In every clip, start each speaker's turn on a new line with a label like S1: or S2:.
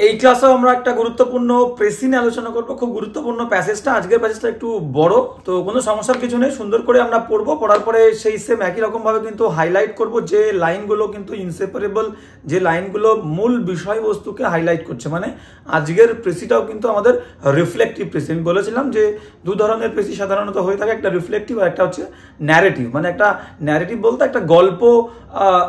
S1: এই ক্লাসেও আমরা একটা গুরুত্বপূর্ণ প্রেসি নিয়ে আলোচনা করবো। খুব গুরুত্বপূর্ণ প্যাসেজটা, আজকের প্যাসেজটা একটু বড়, তো কোনো সমস্যার কিছু নেই, সুন্দর করে আমরা পড়বো। পড়ার পরে সেই সেম একই রকম ভাবে কিন্তু হাইলাইট করব যে লাইনগুলো কিন্তু ইনসেপারেবল, যে লাইনগুলো মূল বিষয়বস্তুকে হাইলাইট করছে। মানে আজকের প্রেসিটাও কিন্তু আমাদের রিফ্লেক্টিভ প্রেসি। আমি বলেছিলাম যে দু ধরনের প্রেসি সাধারণত হয়ে থাকে, একটা রিফ্লেক্টিভ আর একটা হচ্ছে ন্যারেটিভ। মানে একটা ন্যারেটিভ বলতে একটা গল্প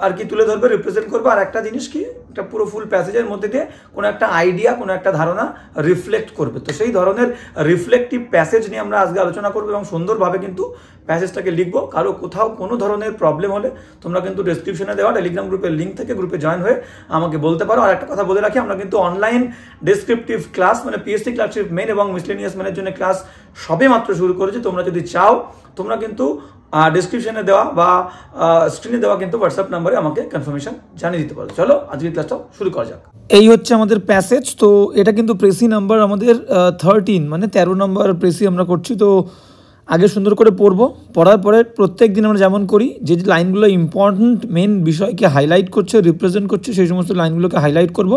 S1: আর কি তুলে ধরবে, রিপ্রেজেন্ট করবে, আর একটা জিনিস কি একটা পুরো ফুল প্যাসেজের মধ্যে দিয়ে কোনো একটা আইডিয়া, কোনো একটা ধারণা রিফ্লেক্ট করবে। তো সেই ধরনের রিফ্লেক্টিভ প্যাসেজ নিয়ে আমরা আজকে আলোচনা করবো এবং সুন্দরভাবে কিন্তু প্যাসেজটাকে লিখবো। কারো কোথাও কোনো ধরনের প্রবলেম হলে তোমরা কিন্তু ডেসক্রিপশনে দেওয়া টেলিগ্রাম গ্রুপের লিঙ্ক থেকে গ্রুপে জয়েন হয়ে আমাকে বলতে পারো। আর একটা কথা বলে রাখি, আমরা কিন্তু অনলাইন ডেসক্রিপটিভ ক্লাস মানে পিএসসি ক্লাসিক মেন এবং মিসলেনিয়াস মেনের জন্য ক্লাস সবে মাত্র শুরু করেছি। তোমরা যদি চাও তোমরা কিন্তু ডেসক্রিপশনে দেওয়া বা স্ক্রিনে দেওয়া কিন্তু হোয়াটসঅ্যাপ নাম্বারে আমাকে কনফার্মেশন জানিয়ে দিতে পারো। চলো আজকের ক্লাসটা শুরু করা যাক। এই হচ্ছে আমাদের প্যাসেজ। তো এটা কিন্তু প্রেসি নাম্বার আমাদের 13, মানে 13 নম্বর প্রেসি আমরা করছি। তো আগে সুন্দর করে পড়বো, পড়ার পরে প্রত্যেক দিন আমরা যেমন করি যে যে লাইনগুলো ইম্পর্টেন্ট মেন বিষয়কে হাইলাইট করছে, রিপ্রেজেন্ট করছে, সেই সমস্ত লাইনগুলোকে হাইলাইট করব,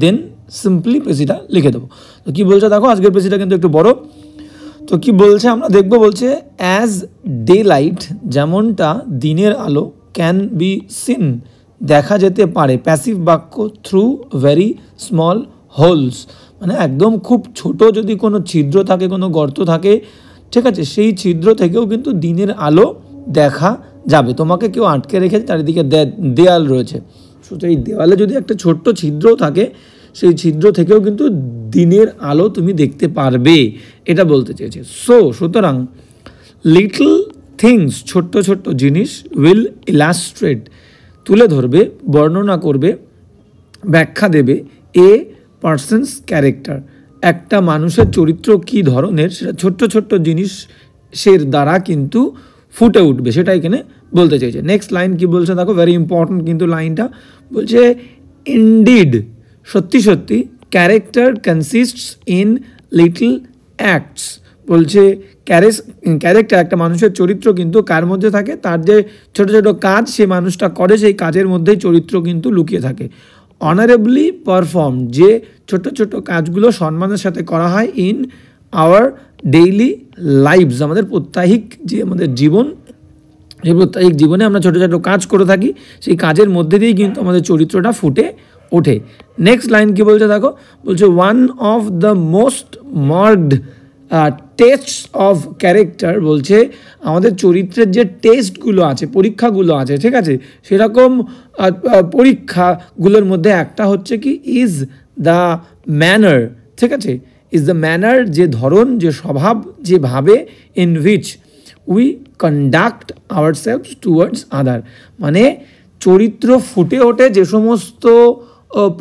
S1: দেন সিম্পলি প্রেসিটা লিখে দেবো। তো কী বলছে দেখো, আজকের প্রেসিটা কিন্তু একটু বড়। তো কি বলছে আমরা দেখব, বলছে অ্যাজ ডে লাইট, যেমনটা দিনের আলো, ক্যান বি সিন, দেখা যেতে পারে, প্যাসিভ বাক্য, থ্রু ভেরি স্মল হোলস, মানে একদম খুব ছোট যদি কোনো ছিদ্র থাকে, কোনো গর্ত থাকে, ঠিক আছে, সেই ছিদ্র থেকেও কিন্তু দিনের আলো দেখা যাবে। তোমাকে কেউ আটকে রেখেছে, চারিদিকে দেয়াল রয়েছে, সুতরাং এই দেওয়ালে যদি একটা ছোট্ট ছিদ্রও থাকে, সেই ছিদ্র থেকেও কিন্তু দিনের আলো তুমি দেখতে পারবে, এটা বলতে চেয়েছে। সুতরাং লিটল থিংস, ছোট্ট ছোট্ট জিনিস, উইল ইলাস্ট্রেট, তুলে ধরবে, বর্ণনা করবে, ব্যাখ্যা দেবে, এ পার্সনস ক্যারেক্টার, একটা মানুষের চরিত্র কী ধরনের সেটা ছোট্ট ছোট্ট জিনিসের দ্বারা কিন্তু ফুটে উঠবে, সেটা এখানে বলতে চাইছে। নেক্সট লাইন কি বলছে দেখো, ভেরি ইম্পর্টেন্ট কিন্তু লাইনটা, বলছে ইনডিড, সত্যি সত্যি, character consists in little acts, বলছে ক্যারেক্টার একটা মানুষের চরিত্র কিন্তু কার মধ্যে থাকে, তার যে ছোট ছোট কাজ সে মানুষটা করে, সেই কাজের মধ্যেই চরিত্র কিন্তু লুকিয়ে থাকে। অনারেবলি পারফর্ম, যে ছোট ছোট কাজগুলো সম্মানের সাথে করা হয়, ইন আওয়ার ডেইলি লাইফস, আমাদের প্রত্যাহিক যে আমাদের জীবন, এই প্রত্যাহিক জীবনে আমরা ছোটো ছোটো কাজ করে থাকি, সেই কাজের মধ্যে দিয়েই কিন্তু আমাদের চরিত্রটা ফুটে ওঠে। নেক্সট লাইন কি বলছে দেখো, বলছে one of the most marked test of character, বলছে আমাদের চরিত্রের যে টেস্টগুলো আছে, পরীক্ষাগুলো আছে, ঠিক আছে, সেরকম পরীক্ষাগুলোর মধ্যে একটা হচ্ছে কি, ইজ দ্য ম্যানার, ঠিক আছে, ইজ দ্য ম্যানার, যে ধরন, যে স্বভাব, যেভাবে, in which we conduct ourselves towards other, মানে চরিত্র ফুটে ওঠে যে সমস্ত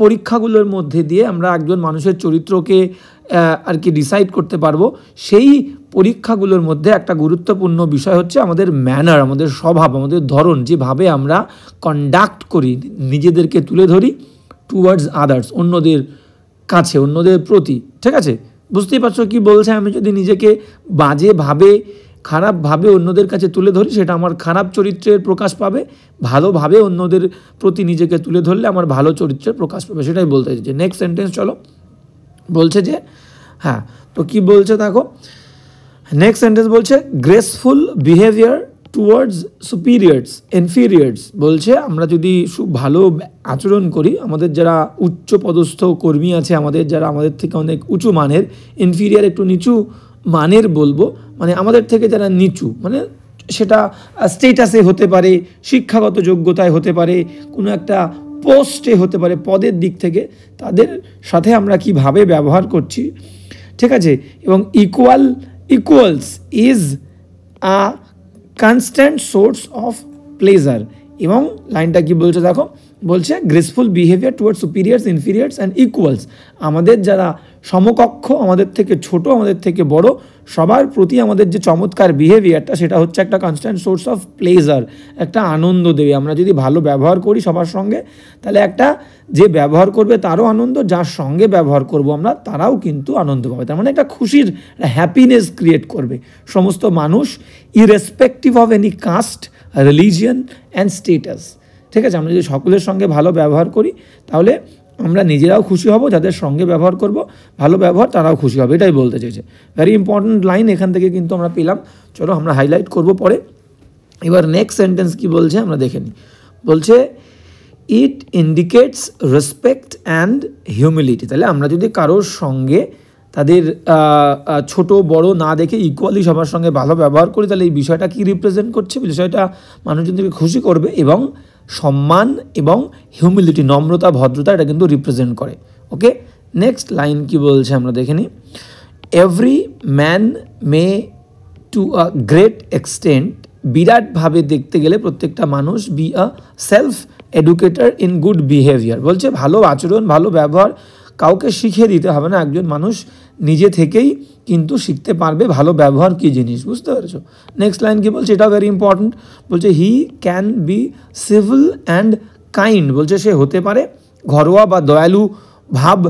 S1: পরীক্ষাগুলোর মধ্যে দিয়ে আমরা একজন মানুষের চরিত্রকে আর কি ডিসাইড করতে পারবো, সেই পরীক্ষাগুলোর মধ্যে একটা গুরুত্বপূর্ণ বিষয় হচ্ছে আমাদের ম্যানার, আমাদের স্বভাব, আমাদের ধরন, যেভাবে আমরা কন্ডাক্ট করি, নিজেদেরকে তুলে ধরি, টুয়ার্ডস আদার্স, অন্যদের কাছে, অন্যদের প্রতি, ঠিক আছে। বুঝতেই পারছো কি বলছে, আমি যদি নিজেকে বাজেভাবে, খারাপভাবে অন্যদের কাছে তুলে ধরি, সেটা আমার খারাপ চরিত্রের প্রকাশ পাবে, ভালোভাবে অন্যদের প্রতি নিজেকে তুলে ধরলে আমার ভালো চরিত্রের প্রকাশ পাবে, সেটাই বলতে চাইছে। নেক্সট সেন্টেন্স চলো, বলছে যে হ্যাঁ, তো কি বলছে দেখো, নেক্সট সেন্টেন্স বলছে গ্রেসফুল বিহেভিয়ার টুয়ার্ডস সুপিরিয়ার্স ইনফিরিয়ার্স, বলছে আমরা যদি খুব ভালো আচরণ করি, আমাদের যারা উচ্চ পদস্থ কর্মী আছে, আমাদের যারা আমাদের থেকে অনেক উঁচু মানের, ইনফিরিয়ার একটু নিচু মানের বলবো, মানে আমাদের থেকে যারা নিচু, মানে সেটা স্টেটাসে হতে পারে, শিক্ষাগত যোগ্যতায় হতে পারে, কোনো একটা পোস্টে হতে পারে, পদের দিক থেকে, তাদের সাথে আমরা কিভাবে ব্যবহার করছি, ঠিক আছে, এবং equals is a constant source of pleasure, এবং লাইনটা কি বলছে দেখো, বলছে graceful behaviour towards superiors inferiors and equals, আমাদের যারা সমকক্ষ, আমাদের থেকে ছোট, আমাদের থেকে বড়, সবার প্রতি আমাদের যে চমৎকার বিহেভিয়ারটা, সেটা হচ্ছে একটা কনস্ট্যান্ট সোর্স অফ প্লেজার, একটা আনন্দ দেবে। আমরা যদি ভালো ব্যবহার করি সবার সঙ্গে, তাহলে একটা যে ব্যবহার করবে তারও আনন্দ, যার সঙ্গে ব্যবহার করব আমরা তারাও কিন্তু আনন্দ পাবে, তার মানে একটা খুশির হ্যাপিনেস ক্রিয়েট করবে সমস্ত মানুষ, irrespective of any caste, religion and status, ঠিক আছে। আমরা যদি সকলের সঙ্গে ভালো ব্যবহার করি, তাহলে আমরা নিজেরাও খুশি হব, যাদের সঙ্গে ব্যবহার করব ভালো ব্যবহার তারাও খুশি হবে, এটাই বলতে চেয়েছে। ভেরি ইম্পর্ট্যান্ট লাইন এখান থেকে কিন্তু আমরা পেলাম। চলো আমরা হাইলাইট করব পরে। এবার নেক্সট সেন্টেন্স কি বলছে আমরা দেখে নিই। বলছে ইট ইন্ডিকেটস রেসপেক্ট অ্যান্ড হিউমিলিটি। তাহলে আমরা যদি কারোর সঙ্গে তাদের ছোট বড় না দেখে ইকুয়ালি সবার সঙ্গে ভালো ব্যবহার করি, তাহলে এই বিষয়টা কি রিপ্রেজেন্ট করছে? বিষয়টা মানুষজনকে খুশি করবে এবং সম্মান এবং হিউমিলিটি, নম্রতা ভদ্রতা, এটা কিন্তু রিপ্রেজেন্ট করে। ওকে, নেক্সট লাইন কি বলছে আমরা দেখে নিই। Every man may to a great extent, বিরাটভাবে দেখতে গেলে প্রত্যেকটা মানুষ be a self educator in good behaviour. বলছে ভালো আচরণ ভালো ব্যবহার কাউকে শিখিয়ে দিতে হবে না, একজন মানুষ নিজে থেকেই কিন্তু শিখতে পারবে ভালো ব্যবহার কী জিনিস, বুঝতে পেরেছো? নেক্সট লাইন কি বলছে, এটাও ভেরি ইম্পর্ট্যান্ট। বলছে he can be civil and kind. বলছে সে হতে পারে ঘরোয়া বা দয়ালু ভাব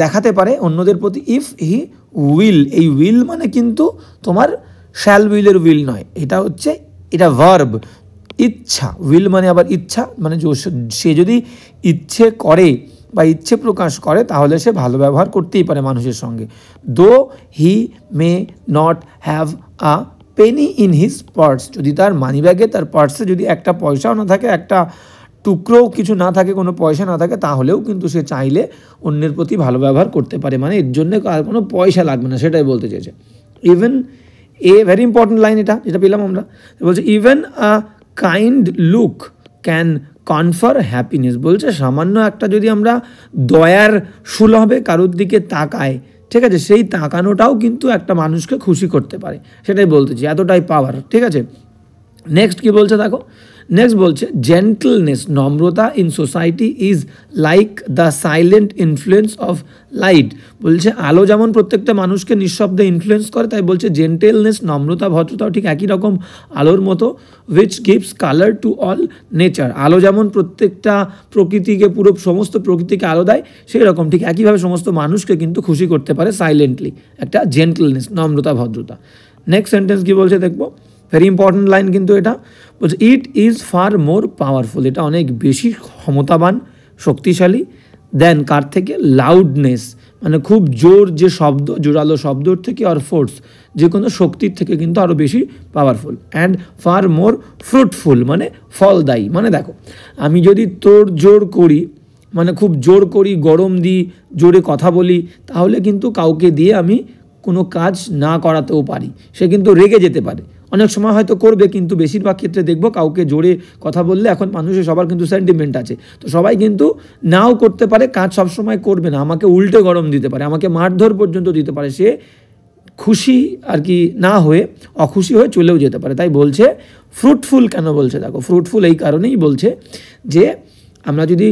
S1: দেখাতে পারে অন্যদের প্রতি ইফ হি উইল। এই উইল মানে কিন্তু তোমার শ্যাল উইলের উইল নয়, এটা হচ্ছে এটা ভার্ব, ইচ্ছা। উইল মানে আবার ইচ্ছা, মানে সে যদি ইচ্ছে করে বা ইচ্ছে প্রকাশ করে তাহলে সে ভালো ব্যবহার করতেই পারে মানুষের সঙ্গে। Though he may not have a penny in his purse. যদি তার মানিব্যাগে তার পার্সে যদি একটা পয়সাও না থাকে, একটা টুকরোও কিছু না থাকে, কোনো পয়সা না থাকে, তাহলেও কিন্তু সে চাইলে অন্যের প্রতি ভালো ব্যবহার করতে পারে। মানে এর জন্য আর কোনো পয়সা লাগবে না, সেটাই বলতে চেয়েছে। Even a very important line এটা, যেটা পেলাম আমরা। বলছে even a kind look can কনফার happiness. বলছে সামান্য একটা যদি আমরা দয়ার সুলভে কারোর দিকে তাকাই, ঠিক আছে, সেই তাকানোটাও কিন্তু একটা মানুষকে খুশি করতে পারে, সেটাই বলতেছি, এতটাই পাওয়ার। ঠিক আছে, নেক্সট কি বলছে দেখো। নেক্সট বলছে জেন্টলনেস, নম্রতা in society is like the silent influence of light. বলছে আলো যেমন প্রত্যেকটা মানুষকে নিঃশব্দে ইনফ্লুয়েন্স করে, তাই বলছে জেন্টেলনেস নম্রতা ভদ্রতাও ঠিক একই রকম আলোর মতো, which gives colour to all nature. আলো যেমন প্রত্যেকটা প্রকৃতিকে, পুরো সমস্ত প্রকৃতিকে আলো দেয়, সেই রকম ঠিক একইভাবে সমস্ত মানুষকে কিন্তু খুশি করতে পারে সাইলেন্টলি একটা জেন্টলনেস, নম্রতা ভদ্রতা। নেক্সট সেন্টেন্স কি বলছে দেখবো, ভেরি ইম্পর্টেন্ট লাইন কিন্তু এটা। বলছে ইট ইজ ফার মোর পাওয়ারফুল। এটা অনেক বেশি ক্ষমতাবান, শক্তিশালী, দেন কার থেকে? লাউডনেস, মানে খুব জোর যে শব্দ, জোরালো শব্দর থেকে, আর ফোর্স, যে কোনো শক্তির থেকে কিন্তু আরও বেশি powerful. And far more fruitful, মানে ফলদায়ী। মানে দেখো, আমি যদি তোর জোর করি, মানে খুব জোর করি, গরম দিই, জোরে কথা বলি, তাহলে কিন্তু কাউকে দিয়ে আমি কোনো কাজ না করাতেও পারি, সে কিন্তু রেগে যেতে পারে। অনেক সময় হয়তো করবে, কিন্তু বেশিরভাগ ক্ষেত্রে দেখবো কাউকে জোরে কথা বললে, এখন মানুষের সবার কিন্তু সেন্টিমেন্ট আছে, তো সবাই কিন্তু নাও করতে পারে, কাজ সবসময় করবে না, আমাকে উল্টে গরম দিতে পারে, আমাকে মারধর পর্যন্ত দিতে পারে, সে খুশি আর কি না হয়ে অখুশি হয়ে চলেও যেতে পারে। তাই বলছে ফ্রুটফুল। কেন বলছে দেখো, ফ্রুটফুল এই কারণেই বলছে যে আমরা যদি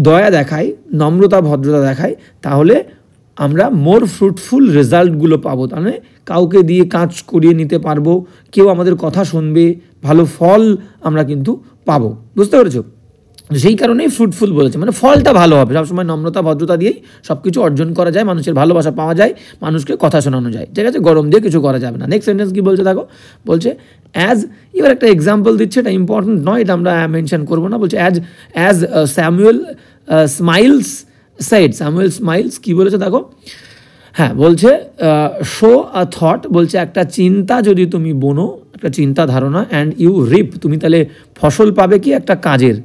S1: দয়া দেখাই, নম্রতা ভদ্রতা দেখাই, তাহলে আমরা মোর ফ্রুটফুল রেজাল্টগুলো পাবো। তাহলে কাউকে দিয়ে কাজ করিয়ে নিতে পারবো, কেউ আমাদের কথা শুনবে, ভালো ফল আমরা কিন্তু পাবো, বুঝতে পেরেছো? সেই কারণেই ফ্রুটফুল বলেছে, মানে ফলটা ভালো হবে। সবসময় নম্রতা ভদ্রতা দিয়েই সব কিছু অর্জন করা যায়, মানুষের ভালোবাসা পাওয়া যায়, মানুষকে কথা শোনানো যায়, ঠিক আছে, গরম দিয়ে কিছু করা যাবে না। নেক্সট সেন্টেন্স কি বলছে দেখো, বলছে অ্যাজ, এবার একটা এক্সাম্পল দিচ্ছে, এটা ইম্পর্টেন্ট নয়, এটা আমরা মেনশন করবো না। বলছে as Samuel Smiles said. Samuel Smiles কি বলেছে দেখো, হ্যাঁ বলছে শো আ থট, বলছে একটা চিন্তা যদি তুমি বোনো, একটা চিন্তা ধারণা, অ্যান্ড ইউ রিপ, তুমি তাহলে ফসল পাবে কি? একটা কাজের,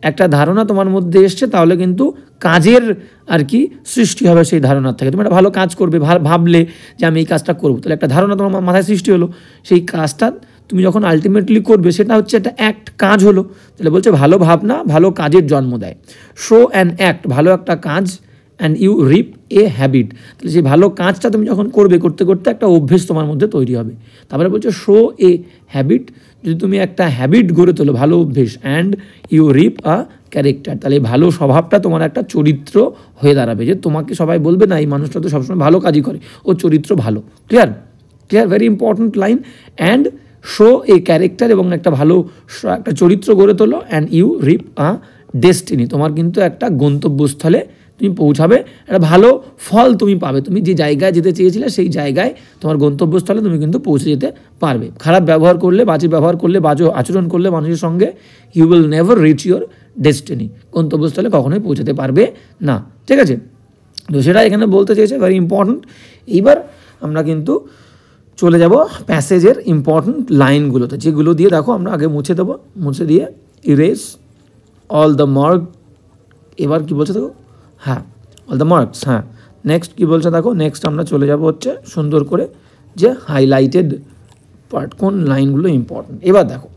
S1: একটা ধারণা তোমার মধ্যে এসছে, তাহলে কিন্তু কাজের আর কি সৃষ্টি হবে সেই ধারণার থেকে। তুমি একটা ভালো কাজ করবে, ভাবলে যে আমি এই কাজটা করবো, তাহলে একটা ধারণা তোমার মাথায় সৃষ্টি হলো, সেই কাজটা তুমি যখন আলটিমেটলি করবে সেটা হচ্ছে একটা অ্যাক্ট, কাজ হলো। তাহলে বলছে ভালো ভাবনা ভালো কাজের জন্ম দেয়। শো অ্যান অ্যাক্ট, ভালো একটা কাজ, and you reap a habit, তাহলে সেই ভালো কাজটা তুমি যখন করবে, করতে করতে একটা অভ্যেস তোমার মধ্যে তৈরি হবে। তারপরে বলছে শো এ হ্যাবিট, যদি তুমি একটা হ্যাবিট গড়ে তোলো, ভালো অভ্যেস, and you reap a character, তাহলে ভালো স্বভাবটা তোমার একটা চরিত্র হয়ে দাঁড়াবে, যে তোমাকে সবাই বলবে না এই মানুষটা তো সবসময় ভালো কাজই করে, ও চরিত্র ভালো। Clear, very important line. And sow a character, এবং একটা ভালো একটা চরিত্র গড়ে তোলো, and you reap a destiny, তোমার কিন্তু একটা গন্তব্যস্থলে তুমি পৌঁছাবে, একটা ভালো ফল তুমি পাবে, তুমি যে জায়গায় যেতে চেয়েছিলে সেই জায়গায় তোমার গন্তব্যস্থলে তুমি কিন্তু পৌঁছে যেতে পারবে। খারাপ ব্যবহার করলে, বাজে ব্যবহার করলে, বাজে আচরণ করলে মানুষের সঙ্গে, you will never reach your destiny, গন্তব্যস্থলে কখনোই পৌঁছাতে পারবে না, ঠিক আছে। তো সেটা এখানে বলতে চেয়েছে, ভেরি ইম্পর্ট্যান্ট। এইবার আমরা কিন্তু চলে যাব প্যাসেজের ইম্পর্ট্যান্ট লাইনগুলোতে, যেগুলো দিয়ে দেখো আমরা আগে মুছে দেবো, মুছে দিয়ে ইরেজ অল দ্য মার্ক। এবার কি বলছে দেখো, হ্যাঁ অল দ্য মার্কস, হ্যাঁ নেক্সট কি বলছে দেখো, নেক্সট আমরা চলে যাব হচ্ছে সুন্দর করে যে হাইলাইটেড পার্ট, কোন লাইনগুলো ইম্পর্ট্যান্ট। এবার দেখো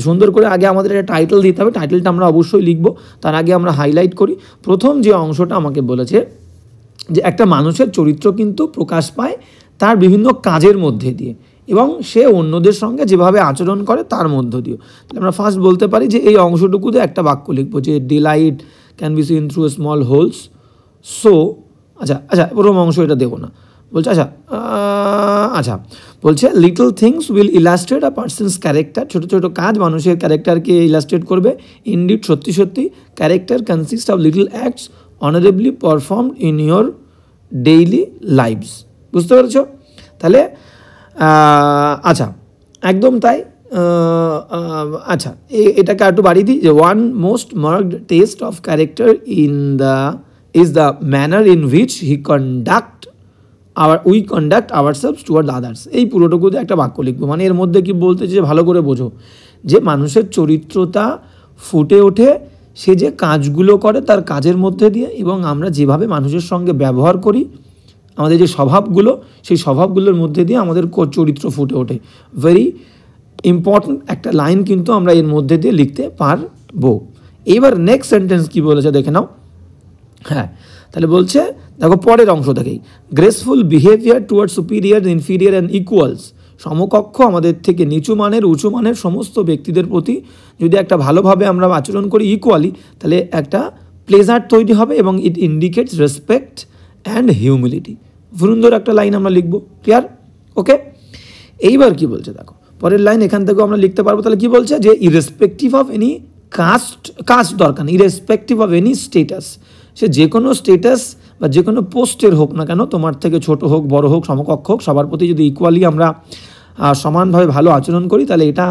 S1: সুন্দর করে আগে আমাদের একটা টাইটেল দিতে হবে, টাইটেলটা আমরা অবশ্যই লিখবো, তার আগে আমরা হাইলাইট করি। প্রথম যে অংশটা আমাকে বলেছে যে একটা মানুষের চরিত্র কিন্তু প্রকাশ পায় তার বিভিন্ন কাজের মধ্যে দিয়ে এবং সে অন্যদের সঙ্গে যেভাবে আচরণ করে তার মধ্য দিয়ে। তাহলে আমরা ফার্স্ট বলতে পারি যে এই অংশটুকুতে একটা বাক্য লিখবো যে delight can be seen through small holes. So আচ্ছা প্রথম অংশ এটা দেবো না, বলছে আচ্ছা বলছে little things will illustrate a person's character, ছোটো ছোটো কাজ মানুষের ক্যারেক্টারকে ইলাস্ট্রেট করবে। ইনডিড, সত্যি সত্যি, character consist of little acts অনারেবলি performed in your daily lives. বুঝতে পেরেছ? তাহলে আচ্ছা একদম তাই। আচ্ছা এটাকে একটু বাড়িয়ে দিই যে one most marked test of character is the manner in which we conduct ourselves toward others. এই পুরোটুকুতে একটা বাক্য লিখবো, মানে এর মধ্যে কি বলতে যে ভালো করে বোঝো যে মানুষের চরিত্রতা ফুটে ওঠে সে যে কাজগুলো করে তার কাজের মধ্যে দিয়ে, এবং আমরা যেভাবে মানুষের সঙ্গে ব্যবহার করি, আমাদের যে স্বভাবগুলো, সেই স্বভাবগুলোর মধ্যে দিয়ে আমাদের চরিত্র ফুটে ওঠে। ভেরি ইম্পর্ট্যান্ট একটা লাইন কিন্তু আমরা এর মধ্যে দিয়ে লিখতে পারবো। এইবার নেক্সট সেন্টেন্স কি বলেছে দেখে নাও। হ্যাঁ তাহলে বলছে দেখো পরের অংশ থেকেই, graceful behaviour toward superior, inferior and equals, সমকক্ষ, আমাদের থেকে নিচু মানের, উঁচু মানের সমস্ত ব্যক্তিদের প্রতি যদি একটা ভালোভাবে আমরা আচরণ করি ইকুয়ালি, তাহলে একটা প্লেজার তৈরি হবে এবং ইট ইন্ডিকেটস রেসপেক্ট অ্যান্ড হিউমিলিটি। সুন্দর একটা লাইন আমরা লিখবো, ক্লিয়ার? ওকে। এইবার কি বলছে দেখো পরের লাইন, এখান থেকেও আমরা লিখতে পারবো। তাহলে কি বলছে যে ইরেসপেক্টিভ অফ এনি কাস্ট দরকার নেই, ইরেসপেক্টিভ অফ এনি স্টেটাস, সে যে কোনো স্টেটাস বা যে কোনো পোস্টের হোক না কেন, তোমার থেকে ছোট হোক বড় হোক সমকক্ষ হোক, সবার প্রতি যদি ইকুয়ালি আমরা সমানভাবে ভালো আচরণ করি, তাহলে এটা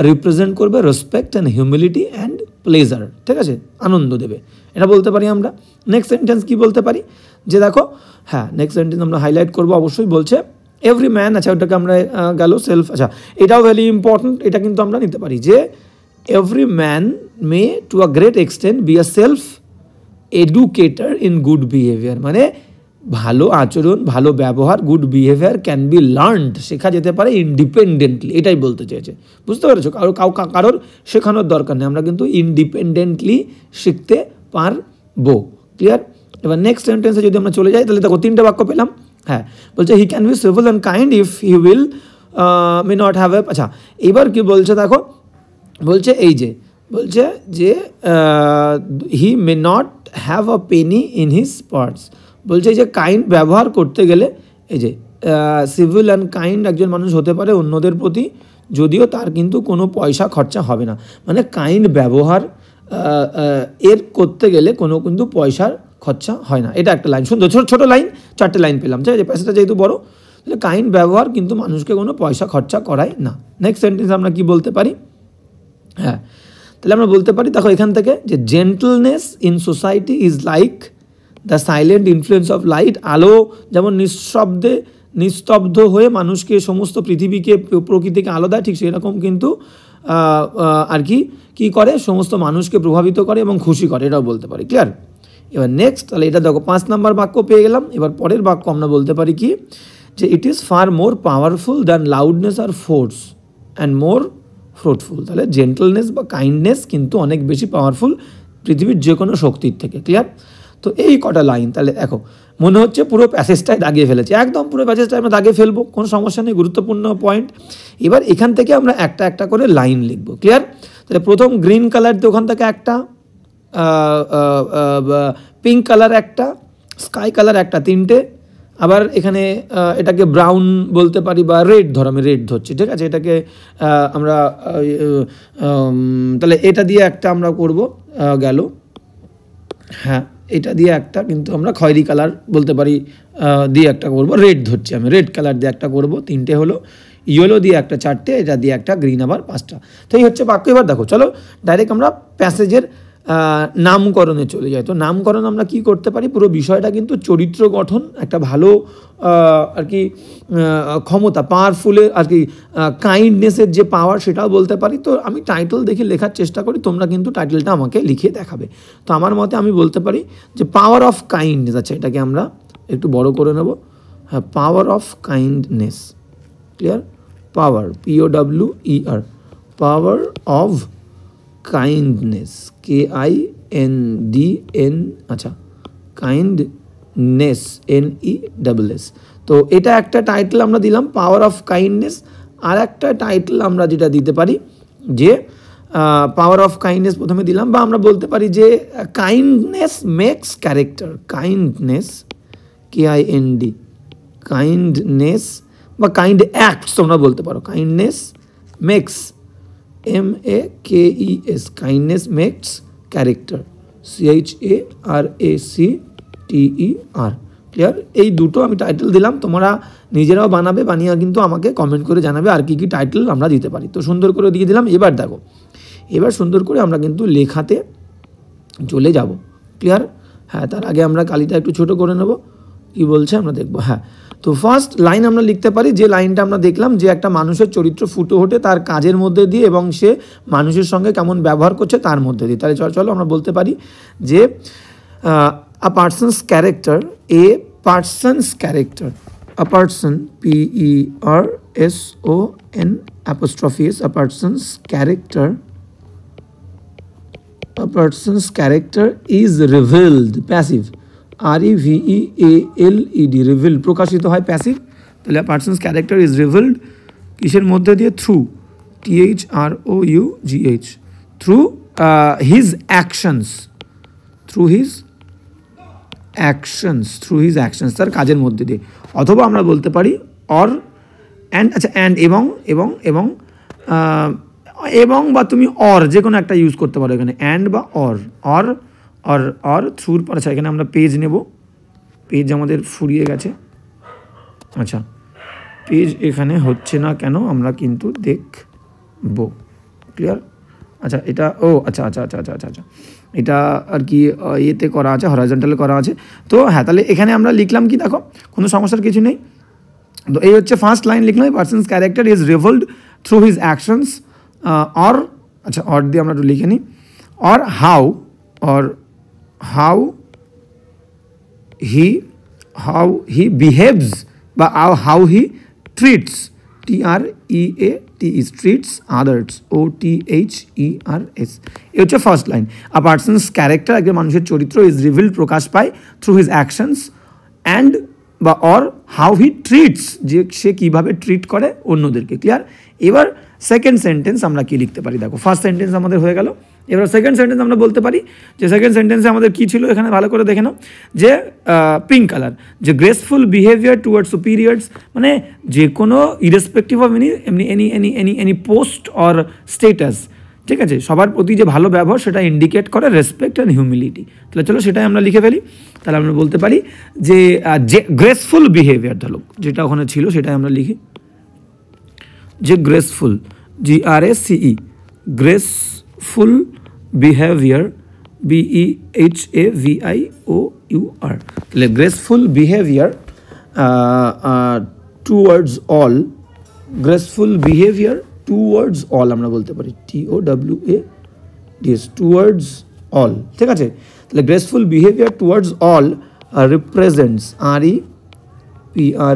S1: রিপ্রেজেন্ট করবে respect and humility and pleasure, ঠিক আছে, আনন্দ দেবে, এটা বলতে পারি আমরা। নেক্সট সেন্টেন্স কি বলতে পারি যে দেখো, হ্যাঁ নেক্সট সেন্টেন্স আমরা হাইলাইট করবো অবশ্যই, বলছে এভরি ম্যান, আচ্ছা ওটাকে আমরা গেল সেলফ, আচ্ছা এটাও ভেরি ইম্পর্ট্যান্ট, এটা কিন্তু আমরা নিতে পারি যে every man may to a great extent B a self educator in good behaviour, মানে ভালো আচরণ, ভালো ব্যবহার, good behaviour can be learned, শেখা যেতে পারে ইন্ডিপেন্ডেন্টলি, এটাই বলতে চেয়েছে। বুঝতে পেরেছো? কারোর শেখানোর দরকার নেই, আমরা কিন্তু ইন্ডিপেন্ডেন্টলি শিখতে পারবো, ক্লিয়ার? এবার নেক্সট সেন্টেন্সে যদি আমরা চলে যাই, তাহলে দেখো তিনটে বাক্য পেলাম। হ্যাঁ বলছে he can be civil and kind if he will May not have a, আচ্ছা এবার কি বলছে দেখো, বলছে এই যে বলছে যে he may not have a penny in his purse, বলছে যে কাইন্ড ব্যবহার করতে গেলে এই যে সিভিল অ্যান্ড কাইন্ড একজন মানুষ হতে পারে অন্যদের প্রতি, যদিও তার কিন্তু কোনো পয়সা খরচা হবে না, মানে কাইন্ড ব্যবহার এর করতে গেলে কোনো কিন্তু পয়সার খরচা হয় না। এটা একটা লাইন, সুন্দর ছোটো লাইন, চারটে লাইন পেলাম, ঠিক আছে, প্যাসেজটা যেহেতু বড়, তাহলে কাইন্ড ব্যবহার কিন্তু মানুষকে কোনো পয়সা খরচা করায় না। নেক্সট সেন্টেন্স আমরা কি বলতে পারি, হ্যাঁ তাহলে আমরা বলতে পারি দেখো এখান থেকে যে gentleness in society is like the silent influence of light, আলো যেমন নিস্তব্ধ হয়ে মানুষকে সমস্ত পৃথিবীকে প্রকৃতিকে আলো দেয়, ঠিক সেরকম কিন্তু আর কি করে সমস্ত মানুষকে প্রভাবিত করে এবং খুশি করে, এটাও বলতে পারি, ক্লিয়ার? এবার নেক্সট, তাহলে এটা দেখো 5 নম্বর বাক্য পেয়ে গেলাম। এবার পরের বাক্য আমরা বলতে পারি কি যে it is far more powerful than loudness আর ফোর্স অ্যান্ড মোর ফ্রুটফুল, তাহলে জেন্টলনেস বা কাইন্ডনেস কিন্তু অনেক বেশি পাওয়ারফুল পৃথিবীর যে কোনো শক্তির থেকে, ক্লিয়ার? তো এই কটা লাইন তাহলে দেখো মনে হচ্ছে পুরো প্যাসেজটাই দাগিয়ে ফেলেছে, একদম পুরো প্যাসেজটাই আমরা দাগিয়ে ফেলবো, কোনো সমস্যা নেই, গুরুত্বপূর্ণ পয়েন্ট। এবার এখান থেকে আমরা একটা একটা করে লাইন লিখবো, ক্লিয়ার? তাহলে প্রথম গ্রিন কালার দিয়ে ওখান থেকে একটা, পিঙ্ক কালার একটা, স্কাই কালার একটা, তিনটে, আবার এখানে এটাকে ব্রাউন বলতে পারি বা রেড, ধর আমি রেড ধরছি, ঠিক আছে, এটাকে আমরা তাহলে এটা দিয়ে একটা আমরা করব গেল, হ্যাঁ এটা দিয়ে একটা কিন্তু আমরা খয়েরি কালার বলতে পারি দিয়ে একটা করব, রেড ধরছি আমি, রেড কালার দিয়ে একটা করব, তিনটে হলো, ইয়েলো দিয়ে একটা চারটে, এটা দিয়ে একটা, গ্রিন আবার 5টা। তো এই হচ্ছে বাক্য। এবার দেখো চলো ডাইরেক্ট আমরা প্যাসেজের
S2: নামকরণে চলে যায়। তো নামকরণ আমরা কি করতে পারি, পুরো বিষয়টা কিন্তু চরিত্র গঠন, একটা ভালো আর কি ক্ষমতা, পাওয়ারফুলের আর কি কাইন্ডনেসের যে পাওয়ার সেটাও বলতে পারি। তো আমি টাইটেল দেখে লেখার চেষ্টা করি, তোমরা কিন্তু টাইটেলটা আমাকে লিখে দেখাবে। তো আমার মতে আমি বলতে পারি যে পাওয়ার অফ কাইন্ডনেস। আচ্ছা, এটাকে আমরা একটু বড় করে নেব। হ্যাঁ, পাওয়ার of kindness, clear? Power, POWER, power of kindness, KINDN, আচ্ছা, কাইন্ডনেস, NESS। তো এটা একটা টাইটেল আমরা দিলাম, পাওয়ার অফ কাইন্ডনেস। আর একটা টাইটেল আমরা যেটা দিতে পারি যে পাওয়ার অফ কাইন্ডনেস প্রথমে দিলাম, বা আমরা বলতে পারি যে kindness makes character, kindness, KIND, kindness বা কাইন্ড অ্যাক্টস তোমরা বলতে পারো, kindness makes, MAKES, kindness makes character, CHARACTER, clear? এই দুটো আমি টাইটেল দিলাম, তোমরা নিজেরাও বানাবে, বানিয়ে কিন্তু আমাকে কমেন্ট করে জানাবে আর কি কি টাইটেল আমরা দিতে পারি। তো সুন্দর করে দিয়ে দিলাম। এবার দেখো, এবার সুন্দর করে আমরা কিন্তু লেখাতে চলে যাব, ক্লিয়ার? হ্যাঁ, তার আগে আমরা কালিটা একটু ছোট করে নেব, কি বলছে আমরা দেখবো। হ্যাঁ, তো ফার্স্ট লাইন আমরা লিখতে পারি, যে লাইনটা আমরা দেখলাম যে একটা মানুষের চরিত্র ফুটে ওঠে তার কাজের মধ্যে দিয়ে এবং সে মানুষের সঙ্গে কেমন ব্যবহার করছে তার মধ্যে দিয়ে। তাহলে চলো আমরা বলতে পারি যে a person's character, a person's character, a person, PERSON apostrophe S, a person's character is revealed, passive, REVEALED, revealed, প্রকাশিত হয়, প্যাসিভ। তাহলে a person's character is revealed কিসের মধ্যে দিয়ে? Through, THROUGH, through his actions, through his actions, তার কাজের মধ্যে দিয়ে। অথবা আমরা বলতে পারি অর অ্যান্ড, আচ্ছা, অ্যান্ড, এবং বা তুমি অর যে কোনো একটা ইউজ করতে পারো এখানে, অ্যান্ড বা অর থ্রুর পর। আচ্ছা, এখানে আমরা পেজ নেব, পেজ আমাদের ফুরিয়ে গেছে। আচ্ছা, পেজ এখানে হচ্ছে না কেন আমরা কিন্তু দেখব, ক্লিয়ার? আচ্ছা, এটা আচ্ছা, এটা আর কি ইয়েতে করা আছে, হরাইজন্টালে করা আছে। তো হ্যাঁ, তাহলে এখানে আমরা লিখলাম কি, দেখো কোনো সমস্যার কিছু নেই। তো এই হচ্ছে ফার্স্ট লাইন লিখলাম, person's character is revealed through his actions, or, আচ্ছা, অর দিয়ে আমরা একটু লিখে নিই, অর হাউ হি বিহেভস, বা how he treats, TREATS, treats others, OTHERS। এই হচ্ছে first line. A person's character, একজন মানুষের চরিত্র, ইজ রিভিলড, প্রকাশ পায়, থ্রু হিজ অ্যাকশনস, অ্যান্ড বা অর হাউ হি ট্রিটস, যে সে কীভাবে ট্রিট করে অন্যদেরকে, ক্লিয়ার? এবার সেকেন্ড সেন্টেন্স আমরা কি লিখতে পারি, দেখো ফার্স্ট সেন্টেন্স আমাদের হয়ে গেল। এবার সেকেন্ড সেন্টেন্স আমরা বলতে পারি যে সেকেন্ড সেন্টেন্সে আমাদের কী ছিল, এখানে ভালো করে দেখে নাও, যে পিঙ্ক কালার, যে গ্রেসফুল বিহেভিয়ার টুয়ার্ডস সুপিরিয়ার্স, মানে যে কোনো irrespective of any post or status, ঠিক আছে, সবার প্রতি যে ভালো ব্যবহার সেটা ইন্ডিকেট করে রেসপেক্ট অ্যান্ড হিউমিলিটি। তাহলে চলো সেটাই আমরা লিখে ফেলি। তাহলে আমরা বলতে পারি যে গ্রেসফুল বিহেভিয়ার, ধরো যেটা ওখানে ছিল সেটাই আমরা লিখি, যে graceful, GRACE, graceful behaviour, BEHAVIOUR। তাহলে graceful behaviour towards all, graceful behaviour towards all আমরা বলতে পারি, TOWARDS, টুয়ার্ডস অল, ঠিক আছে? তাহলে graceful behaviour towards all represents,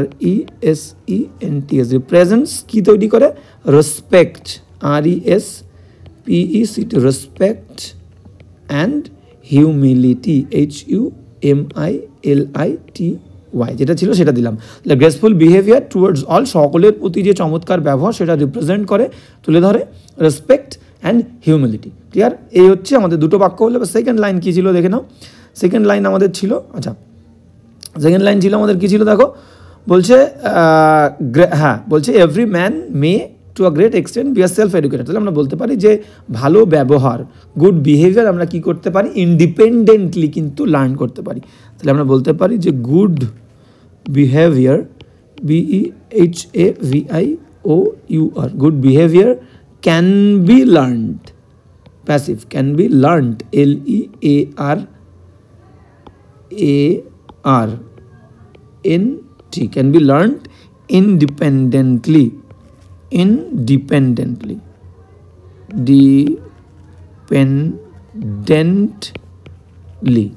S2: REPRESENTS, represents কি তৈরি করে? Respect, RESPECT, respect, and humility, HUMILITY, যেটা ছিল সেটা দিলাম। তাহলে গ্রেসফুল বিহেভিয়ার টুয়ার্ডস অল, সকলের প্রতি যে চমৎকার ব্যবহার সেটা রিপ্রেজেন্ট করে, তুলে ধরে, রেসপেক্ট অ্যান্ড হিউমিলিটি, ক্লিয়ার? এই হচ্ছে আমাদের দুটো বাক্য হলো। সেকেন্ড লাইন কী ছিল দেখে নাও। সেকেন্ড লাইন আমাদের ছিল, আচ্ছা, সেকেন্ড লাইন ছিল আমাদের কী ছিল দেখো, বলছে হ্যাঁ, বলছে every man may to a great extent B a self educated. তাহলে আমরা বলতে পারি যে ভালো ব্যবহার, গুড বিহেভিয়ার আমরা কি করতে পারি, ইন্ডিপেন্ডেন্টলি কিন্তু লার্ন করতে পারি। তাহলে আমরা বলতে পারি যে good behaviour, BEHAVIOUR, good behaviour can be learned, passive can be learned, LEARNT, can be learned independently,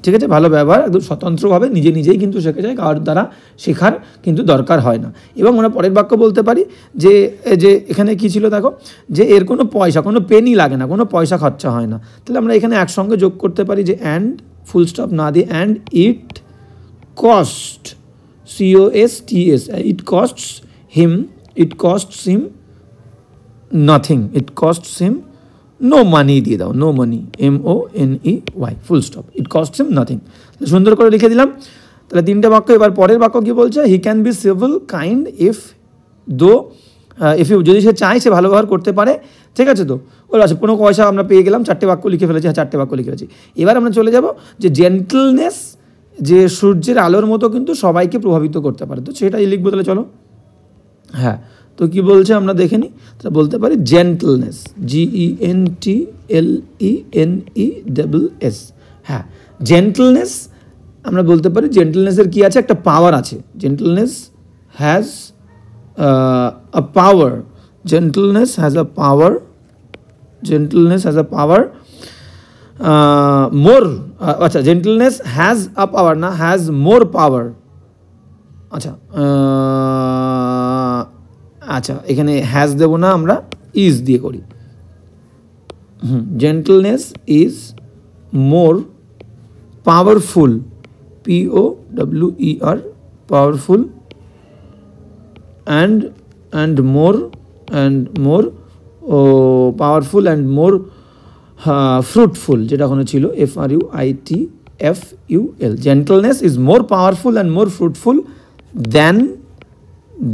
S2: ঠিক আছে, ভালো ব্যবহার, একদম স্বতন্ত্রভাবে নিজে নিজেই কিন্তু শেখা যায়, কারোর দ্বারা শেখার কিন্তু দরকার হয় না। এবং আমরা পরের বাক্য বলতে পারি যে এখানে কি ছিল দেখো, যে এর কোনো পয়সা, কোনো পেনি লাগে না, কোনো পয়সা খরচা হয় না। তাহলে আমরা এখানে একসঙ্গে যোগ করতে পারি যে অ্যান্ড, ফুল স্টপ না দিয়ে, and it cost, COSTS, it costs him nothing, it costs him no money দিয়ে দাও, no money, MONEY, full stop, it costs him nothing। সুন্দর করে লিখে দিলাম। তাহলে তিনটা বাক্য। এবার পরের বাক্য কি বলছে, he can be civil kind if you, যদি সে চায় সে ভালো ব্যবহার করতে পারে, ঠিক আছে। তো ওর আছে কোনো পয়সা আমরা পেয়ে গেলাম, চারটে বাক্য লিখে ফেলেছি, হ্যাঁ চারটে বাক্য লিখে ফেলেছি। এবার আমরা চলে যাব যে জেন্টলনেস, যে সূর্যের আলোর মতো কিন্তু সবাইকে প্রভাবিত করতে পারে, তো সেটাই লিখবো। তাহলে চলো, হ্যাঁ, তো কি বলছে আমরা দেখে নিই। তাহলে বলতে পারি জেন্টলনেস, GENTLENESS, হ্যাঁ জেন্টলনেস আমরা বলতে পারি, জেন্টলনেসের কি আছে, একটা পাওয়ার আছে, জেন্টলনেস has a power, জেন্টলনেস has a পাওয়ার, মোর, আচ্ছা জেন্টলনেস হ্যাজ আ পাওয়ার না, হ্যাজ মোর পাওয়ার, আচ্ছা আচ্ছা এখানে হ্যাজ দেবো না, আমরা ইজ দিয়ে করি। Gentleness is more powerful, POWER, powerful, and more powerful and more fruitful, যেটা ওখানে ছিল FRUITFUL। Gentleness is more powerful and more fruitful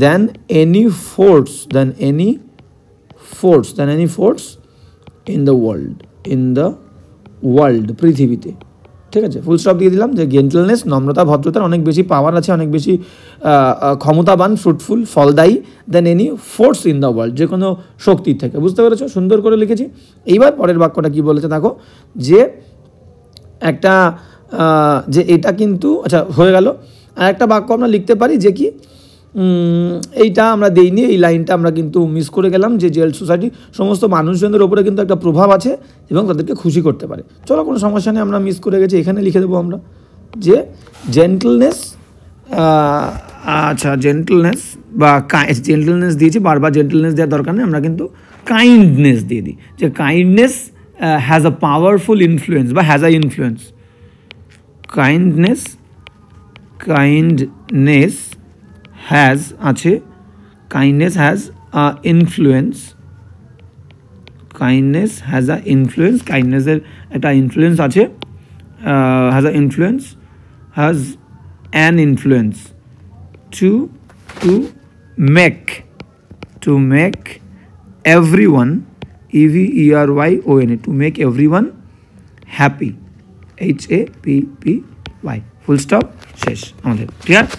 S2: than any force in the world, পৃথিবীতে, ঠিক আছে। ফুল স্টপ দিয়ে দিলাম। যে জেন্টলনেস, নম্রতা, ভদ্রতার অনেক বেশি পাওয়ার আছে, অনেক বেশি ক্ষমতাবান, ফ্রুটফুল, ফলদায়ী, than any force in the world, যে কোনো শক্তির থেকে। বুঝতে পেরেছো? সুন্দর করে লিখেছি। এইবার পরের বাক্যটা কি বলেছে দেখো, যে একটা যে এটা কিন্তু, আচ্ছা হয়ে গেল। আর একটা বাক্য আমরা লিখতে পারি যে কি, এইটা আমরা দেইনি, এই লাইনটা আমরা কিন্তু মিস করে গেলাম, যে জেল সোসাইটি সমস্ত মানুষজনদের ওপরে কিন্তু একটা প্রভাব আছে এবং তাদেরকে খুশি করতে পারে। চলো, কোনো সমস্যা নেই, আমরা মিস করে গেছি, এখানে লিখে দেবো আমরা যে জেন্টলনেস, আচ্ছা জেন্টলনেস বা জেন্টলনেস দিয়েছি, বারবার জেন্টলনেস দেওয়ার দরকার নেই, আমরা কিন্তু কাইন্ডনেস দিয়ে দিই, যে kindness has a powerful influence বা has a influence, kindness has আছে, kindness has a influence, kindness has a influence, কাইন্ডনেসের একটা ইনফ্লুয়েন্স আছে, has a influence, has an influence to make everyone, EVERYON, to make everyone happy, HAPPY, full stop, শেষ আমাদের। ঠিক আছে?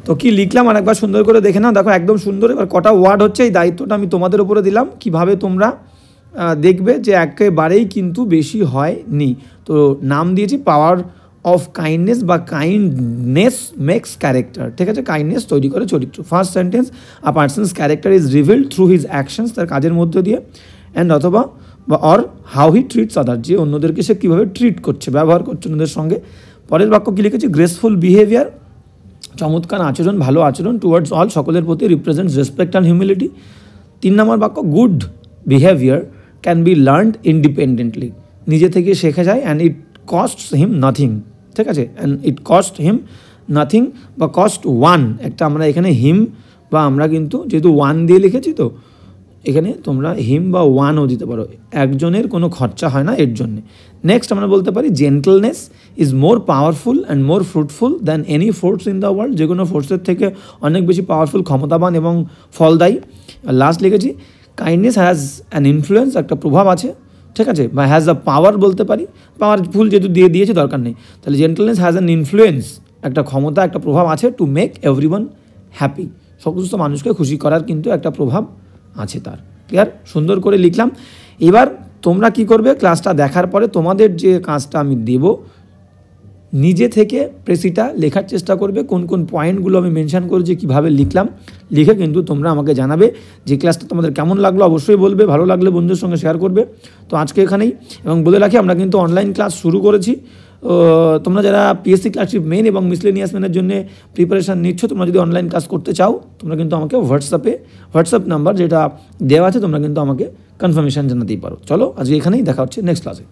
S2: তো কি লিখলাম আর একবার সুন্দর করে দেখে নাও, দেখো একদম সুন্দর। এবার কটা ওয়ার্ড হচ্ছে, এই দায়িত্বটা আমি তোমাদের উপরে দিলাম, কিভাবে তোমরা দেখবে যে একেবারেই কিন্তু বেশি হয়নি। তো নাম দিয়েছি পাওয়ার অফ কাইন্ডনেস বা কাইন্ডনেস মেক্স ক্যারেক্টার, ঠিক আছে, কাইন্ডনেস তৈরি করে চরিত্র। First sentence, a person's character is revealed through his actions, তার কাজের মধ্য দিয়ে, অ্যান্ড অথবা বা or how he treats other, যে অন্যদেরকে সে কীভাবে ট্রিট করছে, ব্যবহার করছে অন্যদের সঙ্গে। পরের বাক্য কী লিখেছি, গ্রেসফুল বিহেভিয়ার, চমৎকার আচরণ, ভালো আচরণ, টুয়ার্ডস অল, সকলের প্রতি, রিপ্রেজেন্টস রেসপেক্ট অ্যান্ড হিউমিলিটি। 3 নম্বর বাক্য, good behaviour can be learned independently, নিজে থেকে শেখা যায়, and it costs him nothing, ঠিক আছে, and it cost him nothing বা কস্ট ওয়ান, একটা আমরা এখানে হিম বা আমরা কিন্তু যেহেতু ওয়ান দিয়ে লিখেছি, তো এখানে তোমরা হিম বা ওয়ানও দিতে পারো, একজনের কোনো খরচা হয় না এর জন্যে। নেক্সট আমরা বলতে পারি gentleness is more powerful and more fruitful than any force in the world, যে কোনো ফোর্সের থেকে অনেক বেশি পাওয়ারফুল, ক্ষমতাবান এবং ফলদায়ী। লাস্ট লিখেছি কাইন্ডনেস হ্যাজ অ্যান ইনফ্লুয়েন্স, একটা প্রভাব আছে, ঠিক আছে, বা হ্যাজ আ পাওয়ার বলতে পারি, পাওয়ারফুল যেহেতু দিয়েছি দরকার নেই। তাহলে জেন্টলনেস হ্যাজ অ্যান ইনফ্লুয়েন্স, একটা ক্ষমতা, একটা প্রভাব আছে, টু মেক এভরিওয়ান হ্যাপি, সমস্ত মানুষকে খুশি করার কিন্তু একটা প্রভাব আছে তার। ক্লিয়ার? সুন্দর করে লিখলাম। এবার তোমরা কি করবে, ক্লাসটা দেখার পরে তোমাদের যে কাজটা আমি দেব, নিজে থেকে প্রেসিটা লেখার চেষ্টা করবে, কোন কোন পয়েন্টগুলো আমি মেনশন করেছি কীভাবে লিখলাম, লিখে কিন্তু তোমরা আমাকে জানাবে যে ক্লাসটা তোমাদের কেমন লাগলো, অবশ্যই বলবে, ভালো লাগলে বন্ধুদের সঙ্গে শেয়ার করবে। তো আজকে এখানেই, এবং বলে রাখি আমরা কিন্তু অনলাইন ক্লাস শুরু করেছি। তোমরা যারা পিএসসি ক্লার্কশিপ মেন এবং মিসলেনিয়াস মেনের জন্য প্রিপারেশান নিচ্ছ, তোমরা যদি অনলাইন ক্লাস করতে চাও, তোমরা কিন্তু আমাকে হোয়াটসঅ্যাপ নাম্বার যেটা দেওয়া আছে, তোমরা কিন্তু আমাকে কনফার্মেশন জানাতেই পারো। চলো আজকে এখানেই, দেখা হচ্ছে নেক্সট ক্লাসে।